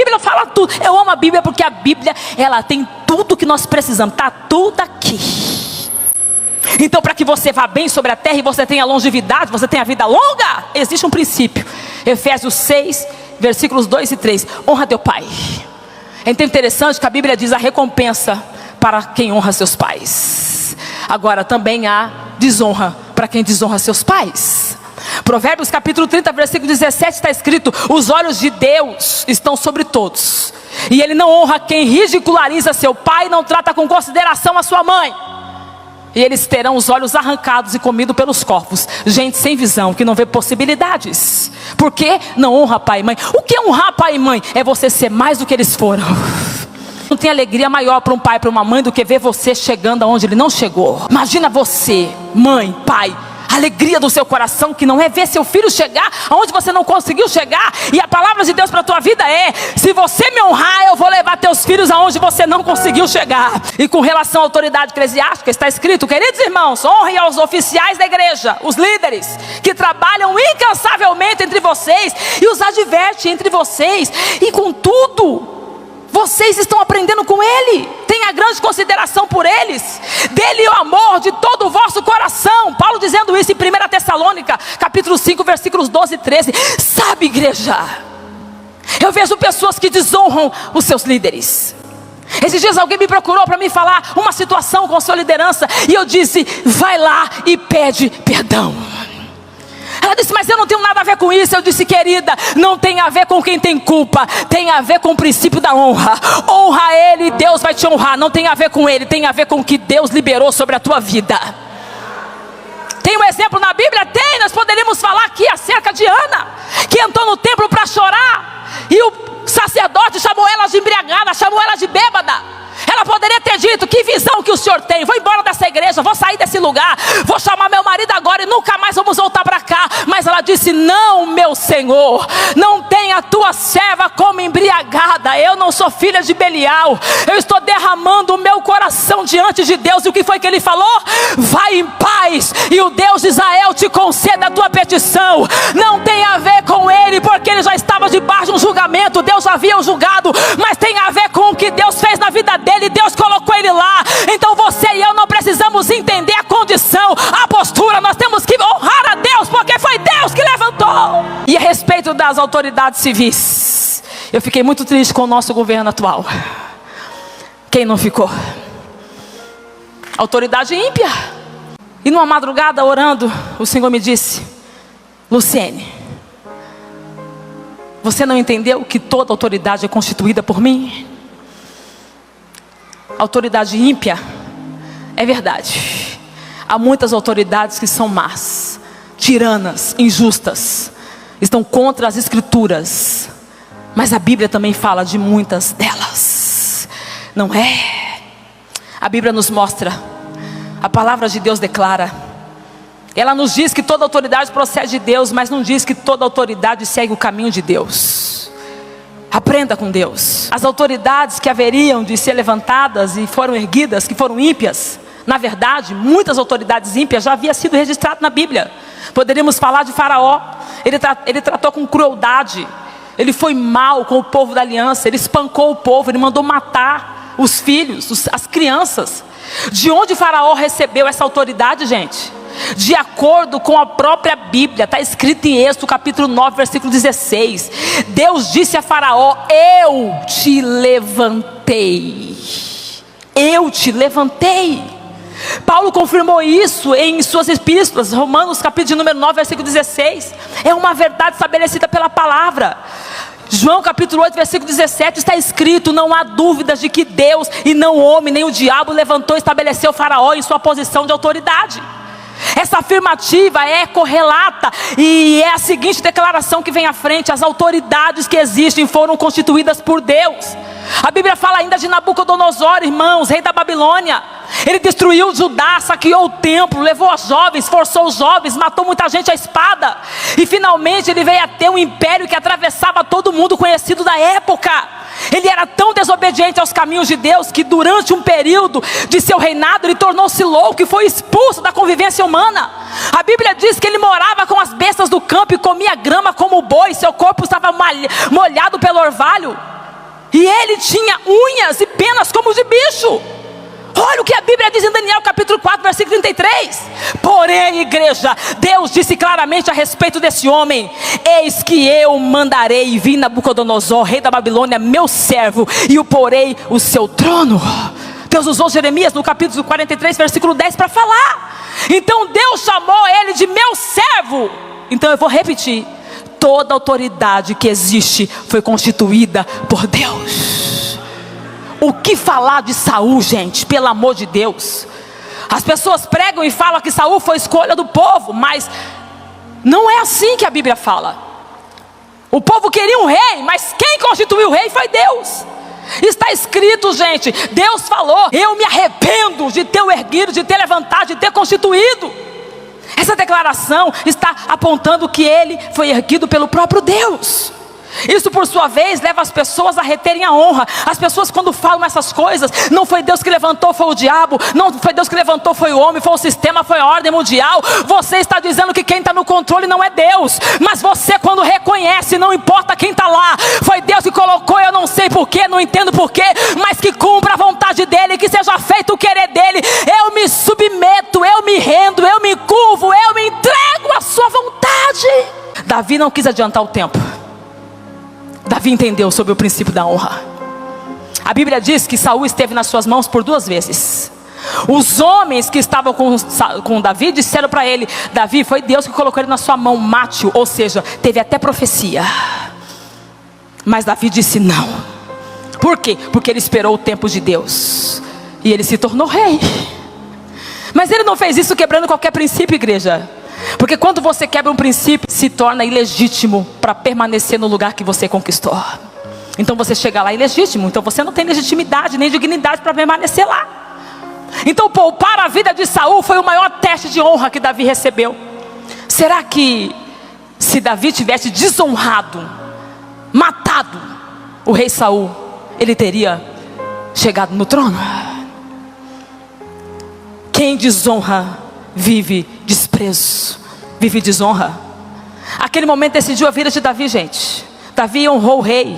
Bíblia fala tudo. Eu amo a Bíblia porque a Bíblia, ela tem tudo que nós precisamos. Está tudo aqui. Então, para que você vá bem sobre a terra e você tenha longevidade, você tenha vida longa, existe um princípio. Efésios 6, versículos 2 e 3. Honra teu pai. É interessante que a Bíblia diz a recompensa para quem honra seus pais. Agora também há desonra para quem desonra seus pais. Provérbios capítulo 30, versículo 17 está escrito: os olhos de Deus estão sobre todos, e Ele não honra quem ridiculariza seu pai e não trata com consideração a sua mãe. E eles terão os olhos arrancados e comidos pelos corvos. Gente sem visão, que não vê possibilidades. Por quê? Não honra pai e mãe. O que é honrar pai e mãe? É você ser mais do que eles foram. Não tem alegria maior para um pai e para uma mãe do que ver você chegando aonde ele não chegou. Imagina você, mãe, pai, a alegria do seu coração, que não é ver seu filho chegar aonde você não conseguiu chegar. E a palavra de Deus para a tua vida é: se você me honrar, eu vou levar teus filhos aonde você não conseguiu chegar. E com relação à autoridade eclesiástica, está escrito: queridos irmãos, honrem aos oficiais da igreja, os líderes, que trabalham incansavelmente entre vocês e os adverte entre vocês. E contudo, vocês estão aprendendo com ele. Tenha grande consideração por eles. Dê-lhe o amor de todo o vosso coração. Paulo dizendo isso em 1 Tessalônica, capítulo 5, versículos 12 e 13. Sabe, igreja, eu vejo pessoas que desonram os seus líderes. Esses dias alguém me procurou para me falar uma situação com a sua liderança, e eu disse: vai lá e pede perdão. Ela disse: mas eu não tenho nada a ver com isso. Eu disse: querida, não tem a ver com quem tem culpa, tem a ver com o princípio da honra. Honra ele e Deus vai te honrar. Não tem a ver com ele, tem a ver com o que Deus liberou sobre a tua vida. Tem um exemplo na Bíblia? Tem. Nós poderíamos falar aqui acerca de Ana, que entrou no templo para chorar, e o sacerdote chamou ela de embriagada, chamou ela de bêbada. Ela poderia ter dito: que visão que o senhor tem, vou embora dessa igreja, vou sair desse lugar, vou chamar meu marido agora e nunca mais vamos voltar para cá. Mas ela disse: não, meu Senhor, não tenha a tua serva como embriagada. Eu não sou filha de Belial, eu estou derramando o meu coração diante de Deus. E o que foi que ele falou? Vai em paz, e o Deus de Israel te conceda a tua petição. Não tem a ver com ele, porque ele já estava debaixo de um julgamento, Deus já havia o julgado, mas tem a ver com o que Deus fez na vida dele. Deus colocou ele lá. Então você e eu não precisamos entender a condição, a postura. Nós temos que honrar a Deus, porque foi Deus que levantou. E a respeito das autoridades civis, eu fiquei muito triste com o nosso governo atual. Quem não ficou? Autoridade ímpia. E numa madrugada orando, o Senhor me disse: Luciene, você não entendeu que toda autoridade é constituída por mim? Autoridade ímpia, é verdade. Há muitas autoridades que são más, tiranas, injustas, estão contra as escrituras. Mas a Bíblia também fala de muitas delas, não é? A Bíblia nos mostra, a palavra de Deus declara. Ela nos diz que toda autoridade procede de Deus, mas não diz que toda autoridade segue o caminho de Deus. Aprenda com Deus. As autoridades que haveriam de ser levantadas e foram erguidas, que foram ímpias, na verdade, muitas autoridades ímpias já haviam sido registradas na Bíblia. Poderíamos falar de Faraó. Ele tratou com crueldade, ele foi mal com o povo da aliança, ele espancou o povo, ele mandou matar os filhos, as crianças. De onde Faraó recebeu essa autoridade, gente? De acordo com a própria Bíblia, está escrito em Êxodo capítulo 9, versículo 16. Deus disse a Faraó: eu te levantei. Eu te levantei. Paulo confirmou isso em suas epístolas, Romanos capítulo de número 9, versículo 16. É uma verdade estabelecida pela palavra. João capítulo 8, versículo 17, está escrito: não há dúvidas de que Deus, e não o homem, nem o diabo, levantou e estabeleceu o Faraó em sua posição de autoridade. Essa afirmativa é correlata, e é a seguinte declaração que vem à frente: as autoridades que existem foram constituídas por Deus. A Bíblia fala ainda de Nabucodonosor, irmãos, rei da Babilônia. Ele destruiu Judá, saqueou o templo, levou os jovens, forçou os jovens, matou muita gente à espada. E finalmente ele veio a ter um império que atravessava todo mundo conhecido da época. Ele era tão desobediente aos caminhos de Deus que durante um período de seu reinado ele tornou-se louco e foi expulso da convivência humana. A Bíblia diz que ele morava com as bestas do campo e comia grama como o boi, seu corpo estava molhado pelo orvalho. e ele tinha unhas e penas como de bicho. Olha o que a Bíblia diz em Daniel capítulo 4, versículo 33. Porém, igreja, Deus disse claramente a respeito desse homem: eis que eu mandarei vir Nabucodonosor, rei da Babilônia, meu servo, e o porei o seu trono. Deus usou Jeremias no capítulo 43, versículo 10 para falar. Então Deus chamou ele de meu servo. Então eu vou repetir: toda autoridade que existe foi constituída por Deus. O que falar de Saul, gente? Pelo amor de Deus. As pessoas pregam e falam que Saul foi escolha do povo, mas não é assim que a Bíblia fala. O povo queria um rei, mas quem constituiu o rei foi Deus. Está escrito, gente, Deus falou: eu me arrependo de ter o erguido, de ter levantado, de ter constituído. Essa declaração está apontando que ele foi erguido pelo próprio Deus. Isso por sua vez leva as pessoas a reterem a honra. As pessoas quando falam essas coisas: não foi Deus que levantou, foi o diabo. Não foi Deus que levantou, foi o homem, foi o sistema, foi a ordem mundial. Você está dizendo que quem está no controle não é Deus. Mas você, quando reconhece, não importa quem está lá, foi Deus que colocou, eu não sei porquê, não entendo porquê, mas que cumpra a vontade dEle, que seja feito o querer dEle. Eu me submeto, eu me rendo, eu me curvo, eu me entrego à sua vontade. Davi não quis adiantar o tempo. Davi entendeu sobre o princípio da honra. A Bíblia diz que Saul esteve nas suas mãos por 2 vezes. Os homens que estavam com Davi disseram para ele: Davi, foi Deus que colocou ele na sua mão, mate-o. Ou seja, teve até profecia. Mas Davi disse não. Por quê? Porque ele esperou o tempo de Deus, e ele se tornou rei. Mas ele não fez isso quebrando qualquer princípio, igreja. Porque quando você quebra um princípio, se torna ilegítimo para permanecer no lugar que você conquistou. Então você chega lá ilegítimo, então você não tem legitimidade nem dignidade para permanecer lá. Então poupar a vida de Saul foi o maior teste de honra que Davi recebeu. Será que se Davi tivesse desonrado, matado o rei Saul, ele teria chegado no trono? Quem desonra vive desprezo, vive desonra. Aquele momento decidiu a vida de Davi, gente. Davi honrou o rei,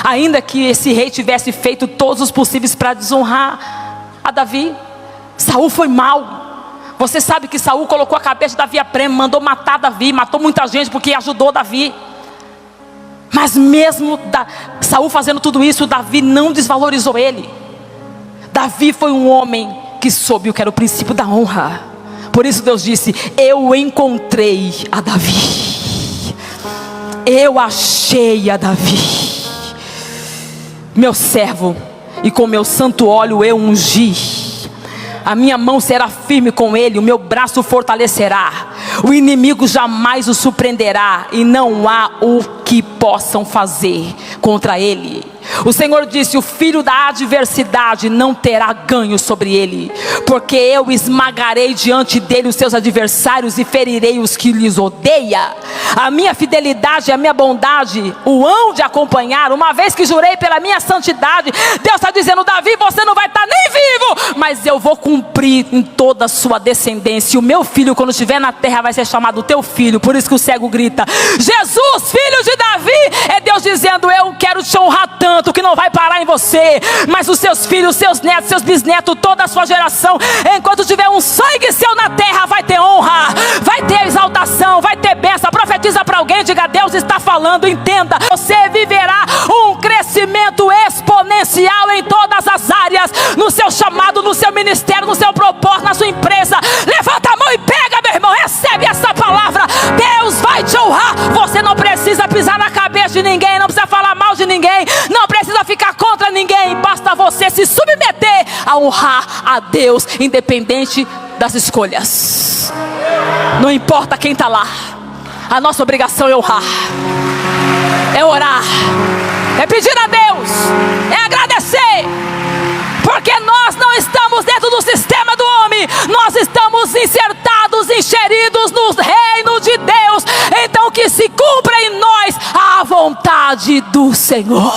ainda que esse rei tivesse feito todos os possíveis para desonrar a Davi. Saul foi mau. Você sabe que Saul colocou a cabeça de Davi a prêmio, mandou matar Davi, matou muita gente porque ajudou Davi. Mas mesmo Saul fazendo tudo isso, Davi não desvalorizou ele. Davi foi um homem que soube o que era o princípio da honra. Por isso Deus disse: eu encontrei a Davi, eu achei a Davi, meu servo, e com meu santo óleo eu ungi. A minha mão será firme com ele, o meu braço o fortalecerá. O inimigo jamais o surpreenderá, e não há o que possam fazer contra ele. O Senhor disse: o filho da adversidade não terá ganho sobre ele, porque eu esmagarei diante dele os seus adversários e ferirei os que lhes odeia. A minha fidelidade e a minha bondade o hão de acompanhar, uma vez que jurei pela minha santidade. Deus está dizendo: Davi, você não vai estar nem vivo, mas eu vou cumprir em toda a sua descendência. E o meu filho, quando estiver na terra, vai ser chamado teu filho. Por isso que o cego grita: Jesus, filho de Davi. É Deus dizendo: eu quero te honrar tanto que não vai parar em você, mas os seus filhos, seus netos, seus bisnetos, toda a sua geração, enquanto tiver um sangue seu na terra, vai ter honra, vai ter exaltação, vai ter bênção. Profetiza para alguém, diga: Deus está falando, entenda. Você viverá um crescimento exponencial em todas as áreas, no seu chamado, no seu ministério, no seu propósito, na sua empresa. Levanta a mão e pega, meu irmão, recebe essa palavra. Deus vai te honrar. Você não precisa pisar na cabeça de ninguém, não precisa falar mal de ninguém, não precisa ficar contra ninguém. Basta você se submeter a honrar a Deus, independente das escolhas. Não importa quem está lá, a nossa obrigação é honrar, é orar, é pedir a Deus, é agradecer, porque nós não estamos dentro do sistema do homem, nós estamos insertados, inseridos no reino de Deus. Então que se cumpra em nós a vontade do Senhor.